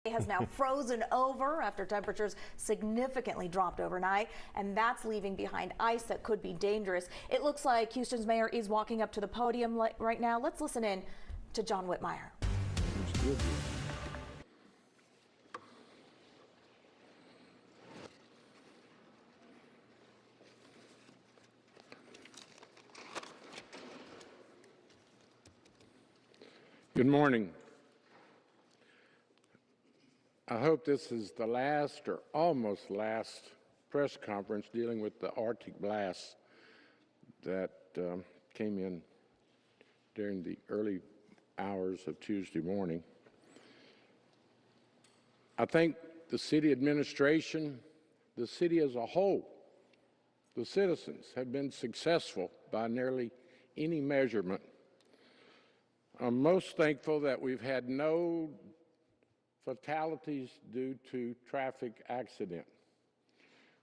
has now frozen over after temperatures significantly dropped overnight, and that's leaving behind ice that could be dangerous. It looks like Houston's mayor is walking up to the podium right now. Let's listen in to John Whitmire. Good morning. I hope this is the last or almost last press conference dealing with the Arctic blast that came in during the early hours of Tuesday morning. I think the city administration, the city as a whole, the citizens have been successful by nearly any measurement. I'm most thankful that we've had no fatalities due to traffic accident.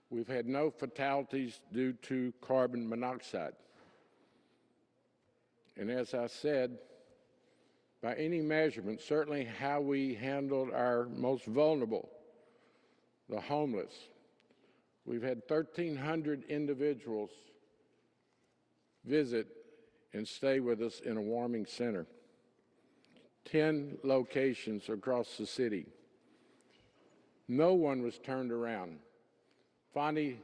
We've had no fatalities due to carbon monoxide. And as I said, by any measurement, certainly how we handled our most vulnerable, the homeless. We've had 1,300 individuals visit and stay with us in a warming center. 10 locations across the city. No one was turned around. Fondy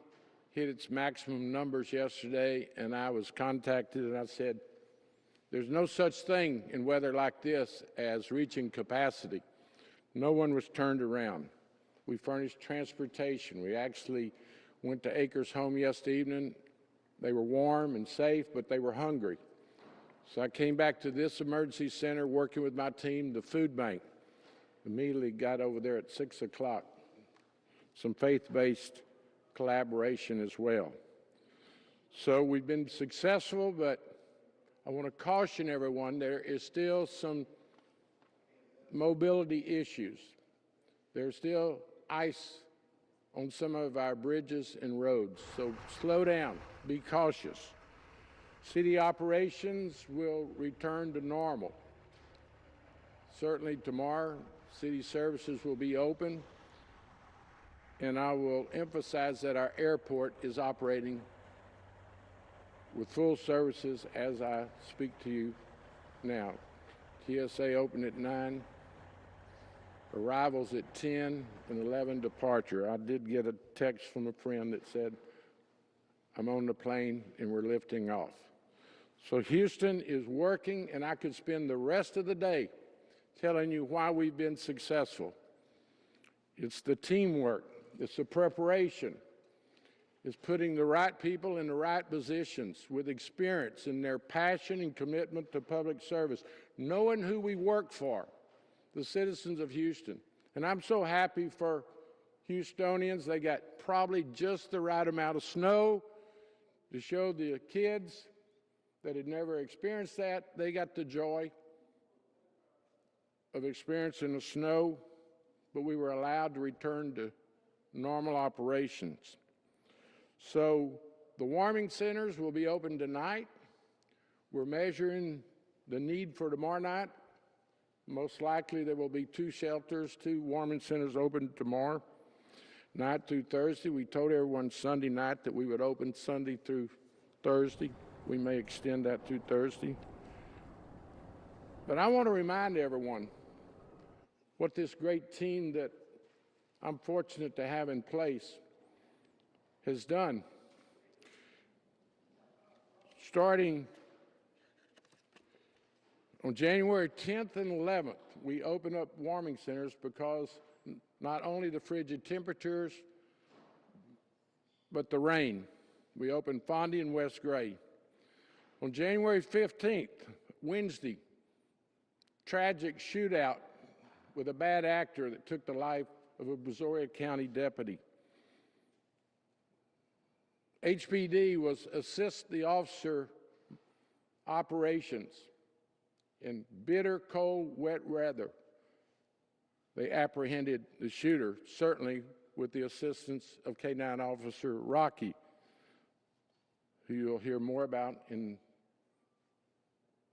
hit its maximum numbers yesterday, and I was contacted and I said, there's no such thing in weather like this as reaching capacity. No one was turned around. We furnished transportation. We actually went to Acres Home yesterday evening. They were warm and safe, but they were hungry. So I came back to this emergency center working with my team, the food bank. Immediately got over there at 6 o'clock. Some faith-based collaboration as well. So we've been successful, but I want to caution everyone there is still some mobility issues. There's still ice on some of our bridges and roads. So slow down, be cautious. City operations will return to normal. Certainly tomorrow, city services will be open, and I will emphasize that our airport is operating with full services as I speak to you now. TSA open at 9, arrivals at 10, and 11 departure. I did get a text from a friend that said, I'm on the plane and we're lifting off. So Houston is working, and I could spend the rest of the day telling you why we've been successful. It's the teamwork, it's the preparation, it's putting the right people in the right positions with experience and their passion and commitment to public service, knowing who we work for, the citizens of Houston. And I'm so happy for Houstonians. They got probably just the right amount of snow to show the kids that had never experienced that. They got the joy of experiencing the snow, but we were allowed to return to normal operations. So the warming centers will be open tonight. We're measuring the need for tomorrow night. Most likely there will be 2 shelters, 2 warming centers open tomorrow night through Thursday. We told everyone Sunday night that we would open Sunday through Thursday. We may extend that through Thursday. But I want to remind everyone what this great team that I'm fortunate to have in place has done. Starting on January 10th and 11th, we opened up warming centers because not only the frigid temperatures, but the rain. We opened Fondy and West Gray. On January 15th, Wednesday, tragic shootout with a bad actor that took the life of a Brazoria County deputy. HPD was assist the officer operations in bitter, cold, wet weather. They apprehended the shooter, certainly with the assistance of K-9 Officer Rocky, who you'll hear more about in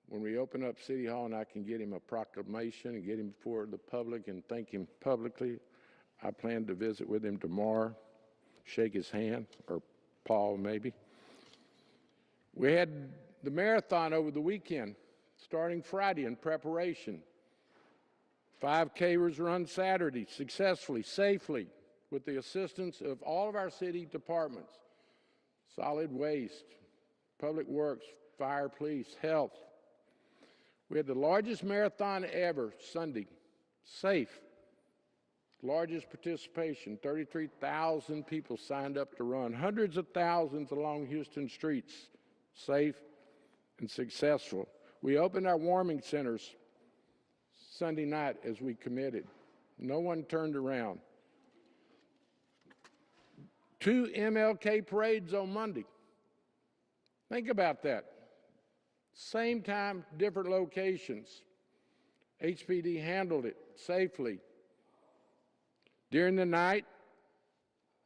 when we open up City Hall and I can get him a proclamation and get him before the public and thank him publicly, I plan to visit with him tomorrow, shake his hand, or Paul maybe. We had the marathon over the weekend, starting Friday in preparation. 5K was run Saturday successfully, safely, with the assistance of all of our city departments: solid waste, public works, fire, police, health. We had the largest marathon ever Sunday, safe. Largest participation, 33,000 people signed up to run, hundreds of thousands along Houston streets, safe and successful. We opened our warming centers Sunday night as we committed. No one turned around. 2 MLK parades on Monday. Think about that. Same time, different locations. HPD handled it safely. During the night,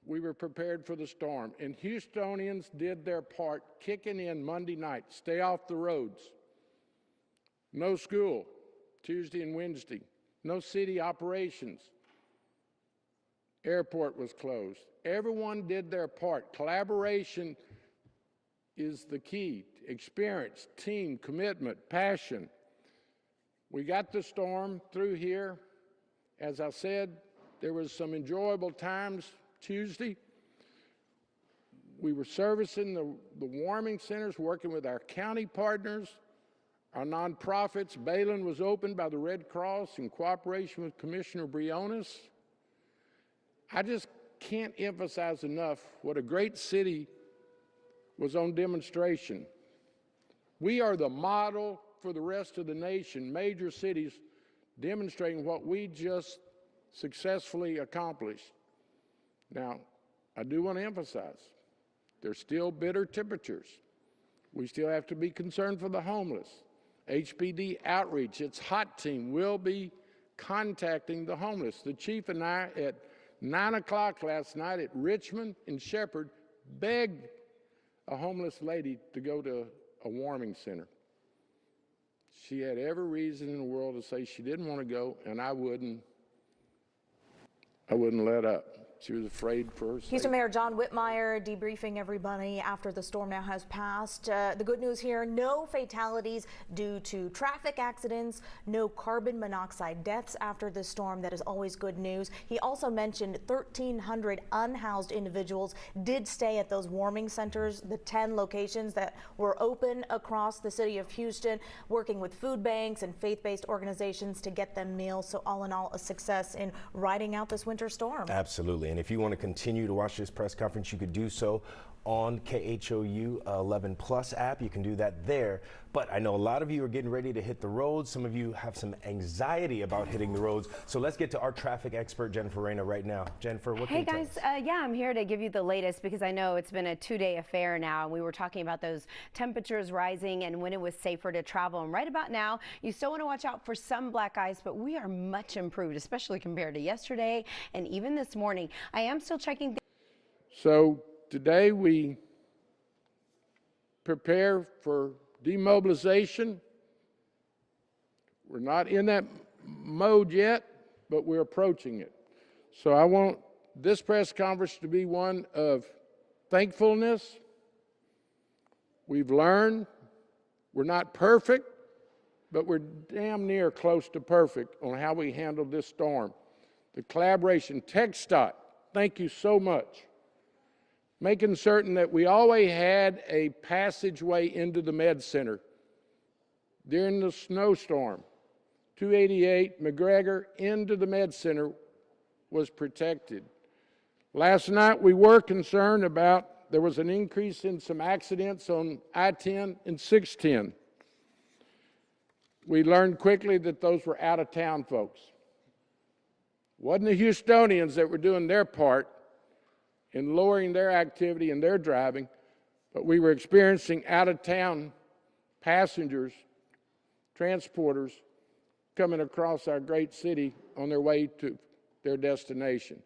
we were prepared for the storm, and Houstonians did their part, kicking in Monday night. Stay off the roads. No school Tuesday and Wednesday. No city operations. Airport was closed. Everyone did their part. Collaboration is the key. Experience, team, commitment, passion. We got the storm through here. As I said, there was some enjoyable times Tuesday. We were servicing the warming centers, working with our county partners, our nonprofits. Balin was opened by the Red Cross in cooperation with Commissioner Briones. I just can't emphasize enough what a great city was on demonstration. We are the model for the rest of the nation, major cities demonstrating what we just successfully accomplished. Now, I do want to emphasize, there's still bitter temperatures. We still have to be concerned for the homeless. HPD outreach, its hot team, will be contacting the homeless. The chief and I at 9 o'clock last night at Richmond and Shepherd begged a homeless lady to go to a warming center. She had every reason in the world to say she didn't want to go, and I wouldn't let up. She was afraid for her safety. Houston Mayor John Whitmire debriefing everybody after the storm now has passed. The good news here, no fatalities due to traffic accidents, no carbon monoxide deaths after the storm. That is always good news. He also mentioned 1,300 unhoused individuals did stay at those warming centers, the 10 locations that were open across the city of Houston, working with food banks and faith-based organizations to get them meals. So all in all, a success in riding out this winter storm. Absolutely. And if you want to continue to watch this press conference, you could do so on KHOU 11 Plus app. You can do that there. But I know a lot of you are getting ready to hit the roads. Some of you have some anxiety about hitting the roads. So let's get to our traffic expert, Jennifer Reyna, right now. Jennifer, what can you tell us? Hey guys, yeah, I'm here to give you the latest because I know it's been a 2-day affair now. And we were talking about those temperatures rising and when it was safer to travel. And right about now, you still want to watch out for some black ice, but we are much improved, especially compared to yesterday and even this morning. I am still checking. So today we prepare for demobilization. We're not in that mode yet, but we're approaching it. So I want this press conference to be one of thankfulness. We've learned. We're not perfect, but we're damn near close to perfect on how we handled this storm. The collaboration, TxDOT, thank you so much. Making certain that we always had a passageway into the med center. During the snowstorm, 288 McGregor into the med center was protected. Last night we were concerned about, there was an increase in some accidents on I-10 and 610. We learned quickly that those were out-of-town folks. Wasn't the Houstonians that were doing their part in lowering their activity and their driving, but we were experiencing out-of-town passengers, transporters, coming across our great city on their way to their destination.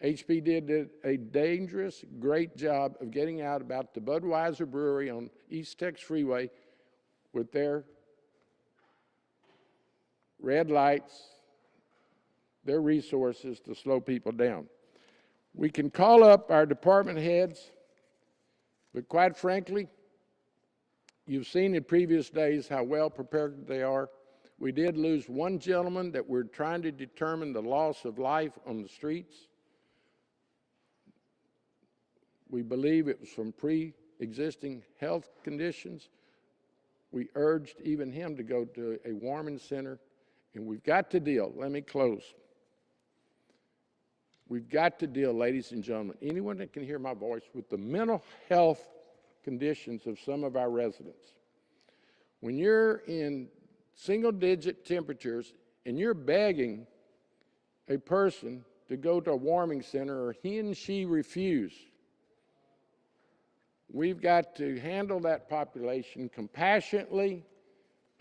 HPD did a dangerous, great job of getting out about the Budweiser Brewery on East Tex Freeway with their red lights, their resources to slow people down. We can call up our department heads, but quite frankly, you've seen in previous days how well prepared they are. We did lose one gentleman that we're trying to determine the loss of life on the streets. We believe it was from pre-existing health conditions. We urged even him to go to a warming center, and we've got to deal. Let me close. We've got to deal, ladies and gentlemen, anyone that can hear my voice, with the mental health conditions of some of our residents. When you're in single-digit temperatures and you're begging a person to go to a warming center or he and she refuse, we've got to handle that population compassionately,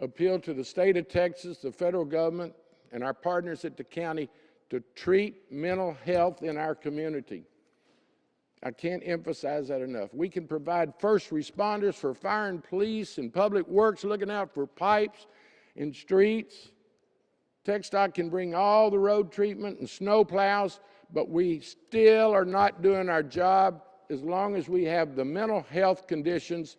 appeal to the state of Texas, the federal government, and our partners at the county to treat mental health in our community. I can't emphasize that enough. We can provide first responders for fire and police and public works looking out for pipes in streets. TxDOT can bring all the road treatment and snow plows, but we still are not doing our job as long as we have the mental health conditions,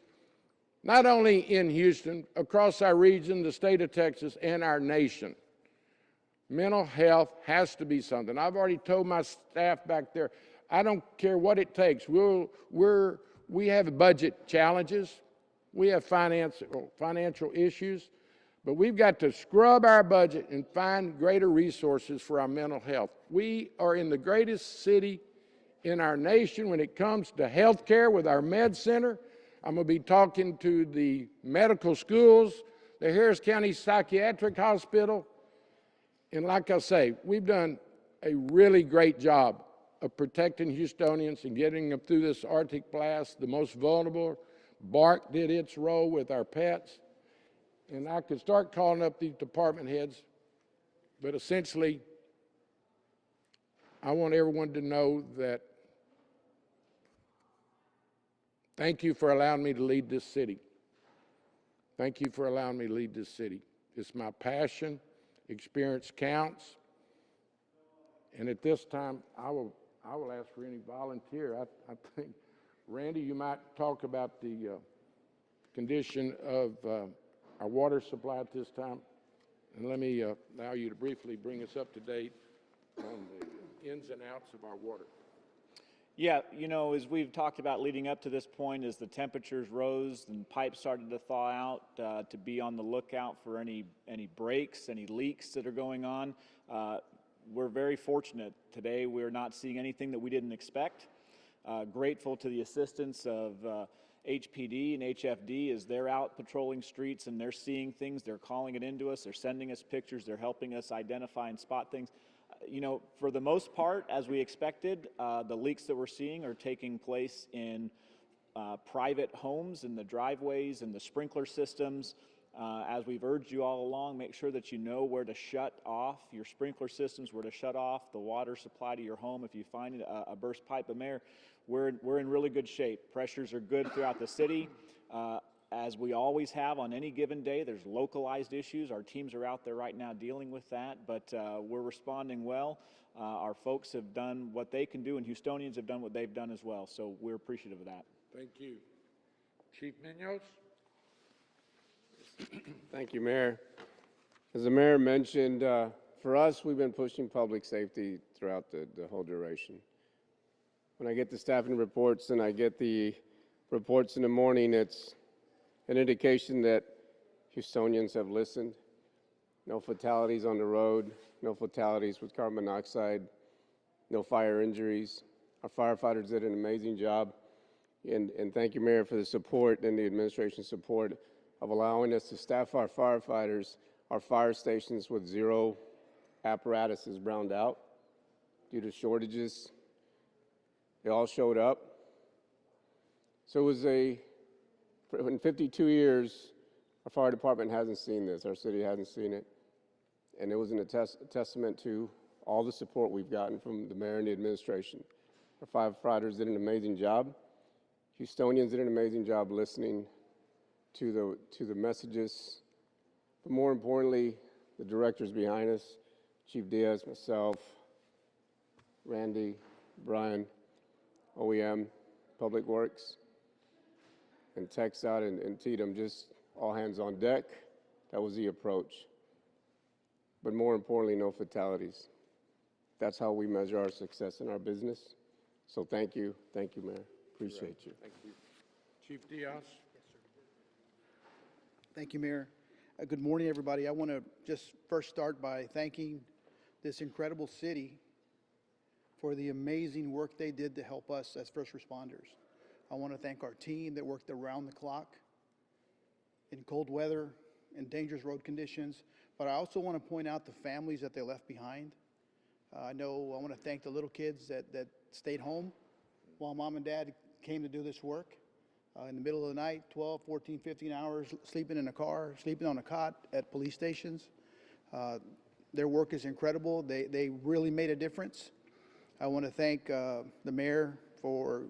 not only in Houston, across our region, the state of Texas, and our nation. Mental health has to be something. I've already told my staff back there, I don't care what it takes. We have budget challenges. We have financial issues. But we've got to scrub our budget and find greater resources for our mental health. We are in the greatest city in our nation when it comes to health care with our med center. I'm going to be talking to the medical schools, the Harris County Psychiatric Hospital. And like I say, we've done a really great job of protecting Houstonians and getting them through this Arctic blast, the most vulnerable. BARC did its role with our pets. And I could start calling up these department heads, but essentially, I want everyone to know that thank you for allowing me to lead this city. Thank you for allowing me to lead this city. It's my passion. Experience counts. And at this time, I will ask for any volunteer. I think, Randy, you might talk about the condition of our water supply at this time. And let me allow you to briefly bring us up to date on the ins and outs of our water. Yeah, you know, as we've talked about leading up to this point, as the temperatures rose and pipes started to thaw out, to be on the lookout for any breaks, any leaks that are going on. We're very fortunate today. We're not seeing anything that we didn't expect. Grateful to the assistance of HPD and HFD as they're out patrolling streets and they're seeing things, they're calling it into us, they're sending us pictures, they're helping us identify and spot things. You know, for the most part, as we expected, the leaks that we're seeing are taking place in private homes, in the driveways, and the sprinkler systems. As we've urged you all along, make sure that you know where to shut off your sprinkler systems, where to shut off the water supply to your home if you find a burst pipe. But Mayor, we're in really good shape. Pressures are good throughout the city. As we always have on any given day, there's localized issues. Our teams are out there right now dealing with that, but we're responding well. Our folks have done what they can do, and Houstonians have done what they've done as well, so we're appreciative of that. Thank you. Chief Munoz? Thank you, Mayor. As the Mayor mentioned, for us, we've been pushing public safety throughout the whole duration. When I get the staffing reports and I get the reports in the morning, it's an indication that Houstonians have listened. No fatalities on the road, no fatalities with carbon monoxide, no fire injuries. Our firefighters did an amazing job. And thank you, Mayor, for the support and the administration's support of allowing us to staff our firefighters, our fire stations with zero apparatuses browned out due to shortages. They all showed up. So it was in 52 years, our fire department hasn't seen this. Our city hasn't seen it. And it was a testament to all the support we've gotten from the mayor and the administration. Our firefighters did an amazing job. Houstonians did an amazing job listening to the messages. But more importantly, the directors behind us, Chief Diaz, myself, Randy, Brian, OEM, Public Works, and TechSouth and Tatum, just all hands on deck. That was the approach. But more importantly, no fatalities. That's how we measure our success in our business. So thank you, Mayor. Appreciate you. Thank you. Chief Diaz? Thank you, Mayor. Good morning, everybody. I want to just first start by thanking this incredible city for the amazing work they did to help us as first responders. I want to thank our team that worked around the clock in cold weather and dangerous road conditions, but I also want to point out the families that they left behind. I want to thank the little kids that stayed home while mom and dad came to do this work. In the middle of the night, 12, 14, 15 hours, sleeping in a car, sleeping on a cot at police stations. Their work is incredible. They really made a difference. I want to thank the mayor for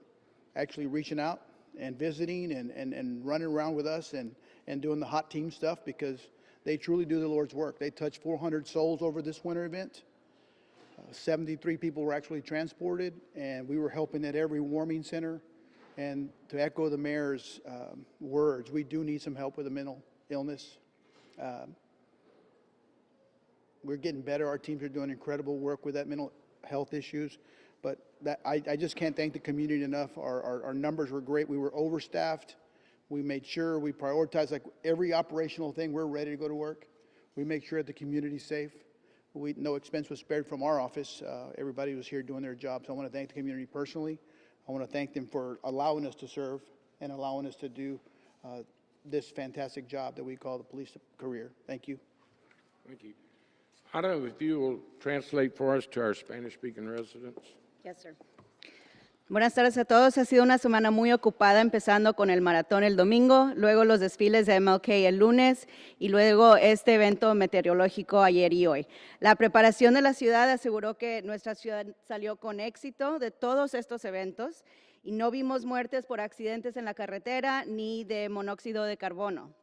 actually reaching out and visiting and running around with us and doing the hot team stuff, because they truly do the Lord's work. They touched 400 souls over this winter event. 73 people were actually transported, and we were helping at every warming center. And to echo the mayor's words, we do need some help with the mental illness. We're getting better. Our teams are doing incredible work with that mental health issues. But I just can't thank the community enough. Our numbers were great. We were overstaffed. We made sure we prioritized, like every operational thing. We're ready to go to work. We make sure that the community's safe. No expense was spared from our office. Everybody was here doing their jobs. I want to thank the community personally. I want to thank them for allowing us to serve and allowing us to do this fantastic job that we call the police career. Thank you. Thank you. I don't know if you will translate for us to our Spanish-speaking residents. Yes, sir. Buenas tardes a todos. Ha sido una semana muy ocupada, empezando con el maratón el domingo, luego los desfiles de MLK el lunes y luego este evento meteorológico ayer y hoy. La preparación de la ciudad aseguró que nuestra ciudad salió con éxito de todos estos eventos y no vimos muertes por accidentes en la carretera ni de monóxido de carbono.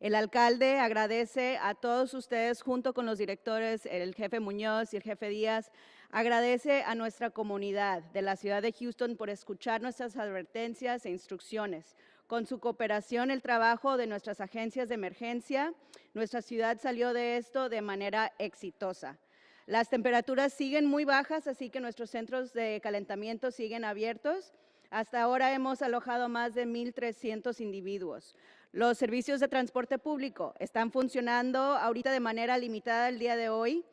El alcalde agradece a todos ustedes, junto con los directores, el jefe Muñoz y el jefe Díaz, agradece a nuestra comunidad de la ciudad de Houston por escuchar nuestras advertencias e instrucciones. Con su cooperación, el trabajo de nuestras agencias de emergencia, nuestra ciudad salió de esto de manera exitosa. Las temperaturas siguen muy bajas, así que nuestros centros de calentamiento siguen abiertos. Hasta ahora hemos alojado más de 1,300 individuos. Los servicios de transporte público están funcionando ahorita de manera limitada el día de hoy,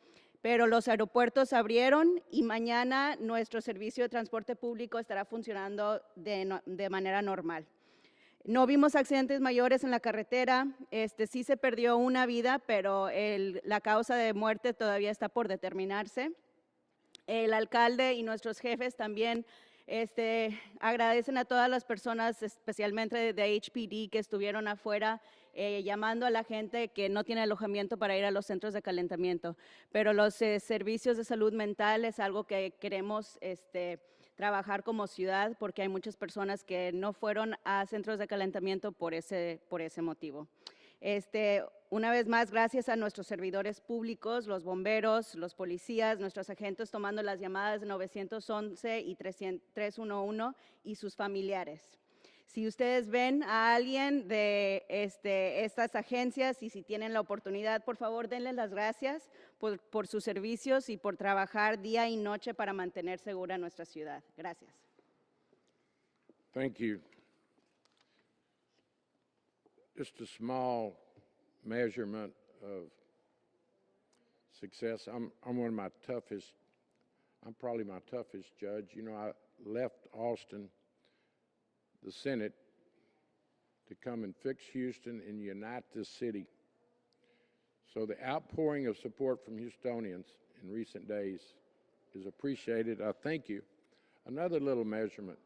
pero los aeropuertos abrieron y mañana nuestro servicio de transporte público estará funcionando de manera normal. No vimos accidentes mayores en la carretera. Sí se perdió una vida, pero la causa de muerte todavía está por determinarse. El alcalde y nuestros jefes también agradecen a todas las personas, especialmente de HPD, que estuvieron afuera llamando a la gente que no tiene alojamiento para ir a los centros de calentamiento. Pero los servicios de salud mental es algo que queremos trabajar como ciudad, porque hay muchas personas que no fueron a centros de calentamiento por ese motivo. Una vez más, gracias a nuestros servidores públicos, los bomberos, los policías, nuestros agentes tomando las llamadas de 911 y 311 y sus familiares. Si ustedes ven a alguien de estas agencias y si tienen la oportunidad, por favor, denles las gracias por sus servicios y por trabajar día y noche para mantener segura nuestra ciudad. Gracias. Thank you. Just a small measurement of success. I'm probably my toughest judge. You know, I left Austin, the Senate, to come and fix Houston and unite this city. So the outpouring of support from Houstonians in recent days is appreciated. I thank you. Another little measurement.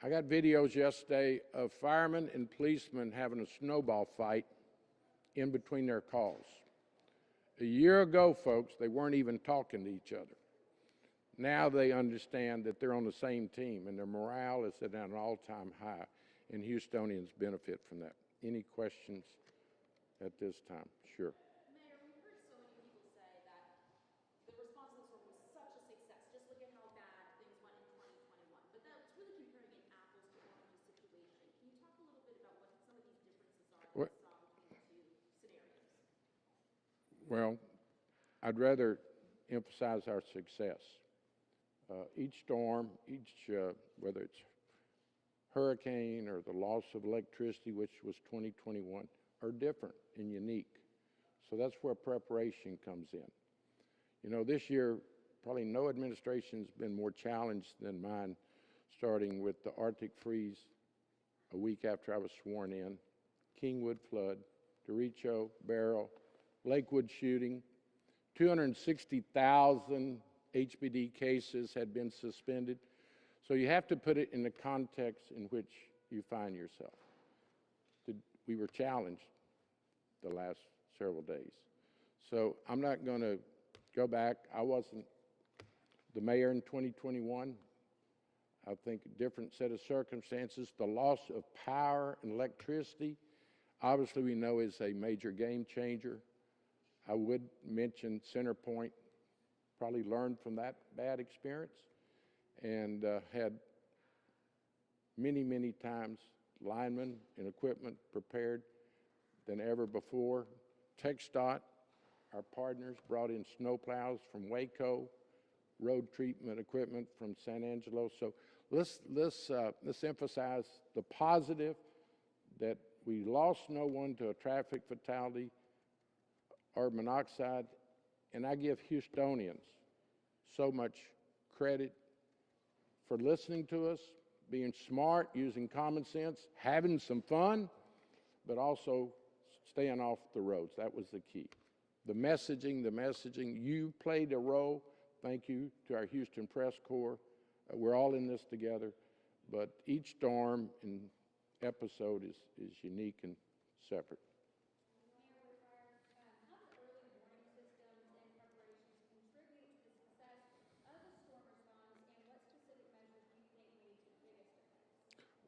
I got videos yesterday of firemen and policemen having a snowball fight in between their calls. A year ago, folks, they weren't even talking to each other. Now they understand that they're on the same team, and their morale is at an all-time high, and Houstonians benefit from that. Any questions at this time? Sure. Mayor, we heard so Well, I'd rather emphasize our success. Each storm, whether it's hurricane or the loss of electricity, which was 2021, are different and unique. So that's where preparation comes in. You know, this year, probably no administration's been more challenged than mine, starting with the Arctic freeze a week after I was sworn in, Kingwood flood, Derecho, Barrow, Lakewood shooting, 260,000 HBD cases had been suspended. So you have to put it in the context in which you find yourself. We were challenged the last several days. So I'm not going to go back. I wasn't the mayor in 2021. I think a different set of circumstances. The loss of power and electricity, obviously we know is a major game changer. I would mention Centerpoint, probably learned from that bad experience and had many, many times linemen and equipment prepared than ever before. TxDOT, our partners, brought in snowplows from Waco, road treatment equipment from San Angelo. So let's emphasize the positive, that we lost no one to a traffic fatality or monoxide, and I give Houstonians so much credit for listening to us, being smart, using common sense, having some fun, but also staying off the roads. That was the key. The messaging, you played a role. Thank you to our Houston Press Corps. We're all in this together, but each storm and episode is unique and separate.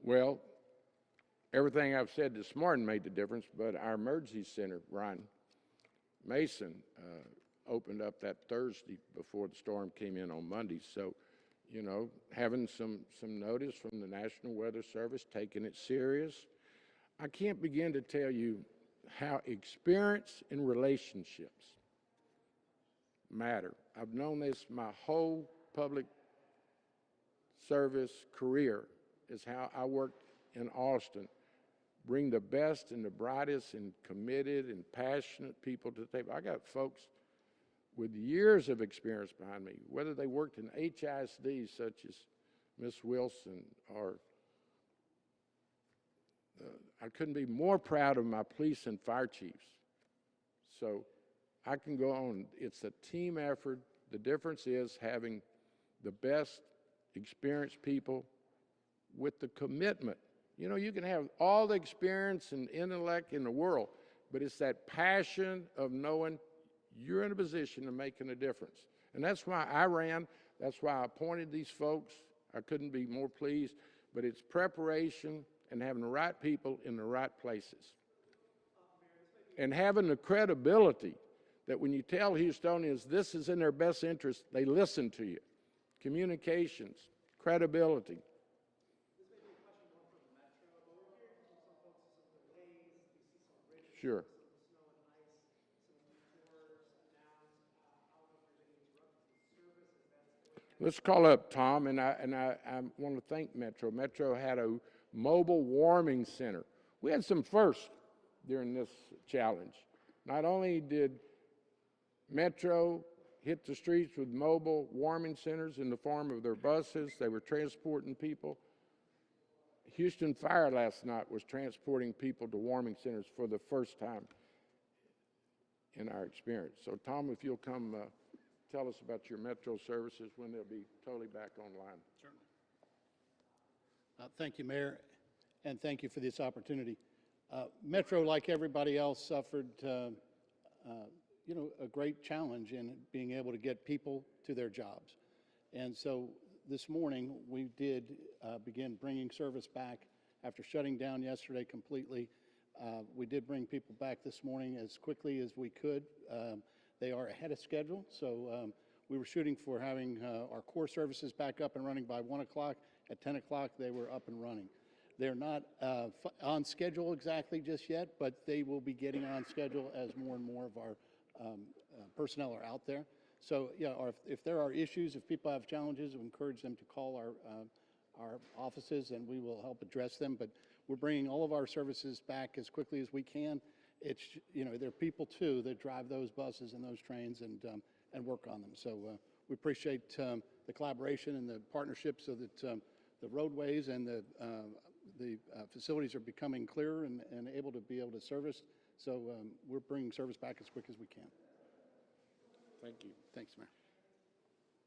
Well, everything I've said this morning made the difference, but our emergency center, Ryan Mason, opened up that Thursday before the storm came in on Monday. So, you know, having some notice from the National Weather Service, taking it serious. I can't begin to tell you how experience in relationships matter. I've known this my whole public service career, is how I worked in Austin. Bring the best and the brightest and committed and passionate people to the table. I got folks with years of experience behind me, whether they worked in HISD such as Miss Wilson, or I couldn't be more proud of my police and fire chiefs. So I can go on. It's a team effort. The difference is having the best experienced people with the commitment. You know, you can have all the experience and intellect in the world, but it's that passion of knowing you're in a position of making a difference. And that's why I ran. That's why I appointed these folks. I couldn't be more pleased. But it's preparation and having the right people in the right places. And having the credibility that when you tell Houstonians this is in their best interest, they listen to you. Communications, credibility. Sure. Let's call up Tom, and I want to thank Metro. Metro had a mobile warming center. We had some firsts during this challenge. Not only did Metro hit the streets with mobile warming centers in the form of their buses, they were transporting people. Houston Fire last night was transporting people to warming centers for the first time in our experience. So Tom, if you'll come tell us about your Metro services when they'll be totally back online. Certainly. Thank you, Mayor, and thank you for this opportunity. Metro, like everybody else, suffered you know, a great challenge in being able to get people to their jobs. And so this morning we did begin bringing service back after shutting down yesterday completely. We did bring people back this morning as quickly as we could. They are ahead of schedule, so we were shooting for having our core services back up and running by 1 o'clock. At 10 o'clock, they were up and running. They're not on schedule exactly just yet, but they will be getting on schedule as more and more of our personnel are out there. So, yeah, or if there are issues, if people have challenges, we encourage them to call our offices and we will help address them. But we're bringing all of our services back as quickly as we can. It's, you know, there are people too that drive those buses and those trains and work on them. So we appreciate the collaboration and the partnership so that the roadways and the facilities are becoming clearer and able to service. So we're bringing service back as quick as we can. Thank you. Thanks, Mayor.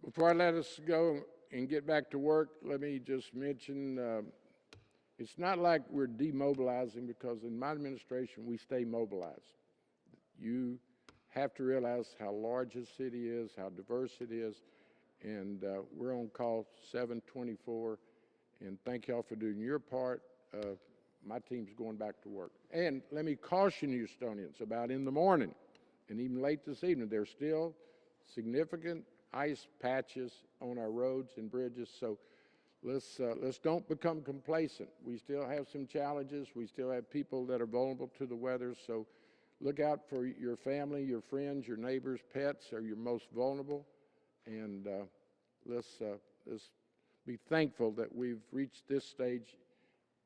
Before I let us go and get back to work, let me just mention it's not like we're demobilizing, because in my administration we stay mobilized. You have to realize how large this city is, how diverse it is, and we're on call 7/24. And thank y'all for doing your part. My team's going back to work. And let me caution you, Estonians, about in the morning and even late this evening, there's still significant ice patches on our roads and bridges. So let's don't become complacent. We still have some challenges. We still have people that are vulnerable to the weather. So look out for your family, your friends, your neighbors, pets are your most vulnerable. And let's be thankful that we've reached this stage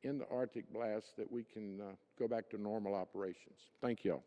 in the Arctic blast that we can go back to normal operations. Thank you all.